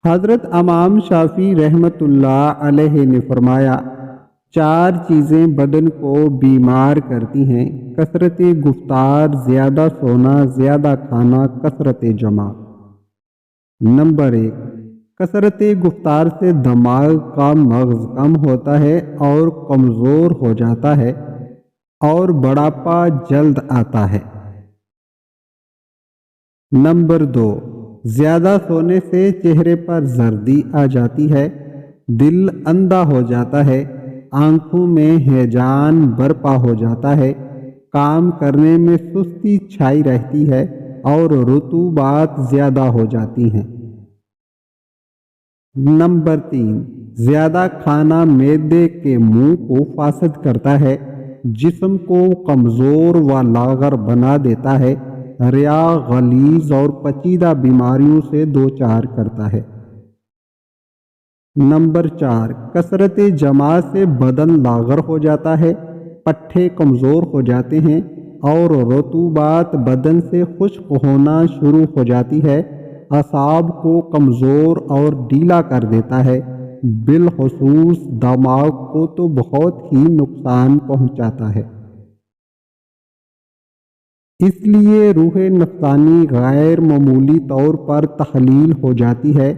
حضرت امام شافعی رحمۃ اللہ علیہ نے فرمایا، 4 چیزیں بدن کو بیمار کرتی ہیں: کثرت گفتار، زیادہ سونا، زیادہ کھانا، کثرت جماع۔ نمبر 1، کثرت گفتار سے دماغ کا مغز کم ہوتا ہے اور کمزور ہو جاتا ہے اور بڑھاپا جلد آتا ہے۔ نمبر 2، زیادہ سونے سے چہرے پر زردی آ جاتی ہے، دل اندھا ہو جاتا ہے، آنکھوں میں ہیجان برپا ہو جاتا ہے، کام کرنے میں سستی چھائی رہتی ہے اور رطوبات زیادہ ہو جاتی ہیں۔ نمبر 3، زیادہ کھانا معدے کے منہ کو فاسد کرتا ہے، جسم کو کمزور و لاغر بنا دیتا ہے، ریا، غلیظ اور پیچیدہ بیماریوں سے دوچار کرتا ہے۔ نمبر 4، کثرت جماع سے بدن لاغر ہو جاتا ہے، پٹھے کمزور ہو جاتے ہیں اور رطوبات بدن سے خشک ہونا شروع ہو جاتی ہے، اعصاب کو کمزور اور ڈھیلا کر دیتا ہے، بالخصوص دماغ کو تو بہت ہی نقصان پہنچاتا ہے۔ اس لیے روح نفسانی غیر معمولی طور پر تحلیل ہو جاتی ہے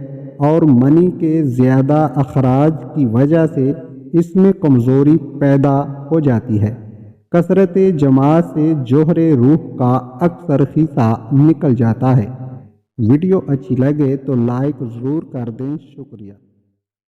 اور منی کے زیادہ اخراج کی وجہ سے اس میں کمزوری پیدا ہو جاتی ہے۔ کثرت جماع سے جوہر روح کا اکثر حصہ نکل جاتا ہے۔ ویڈیو اچھی لگے تو لائک ضرور کر دیں۔ شکریہ۔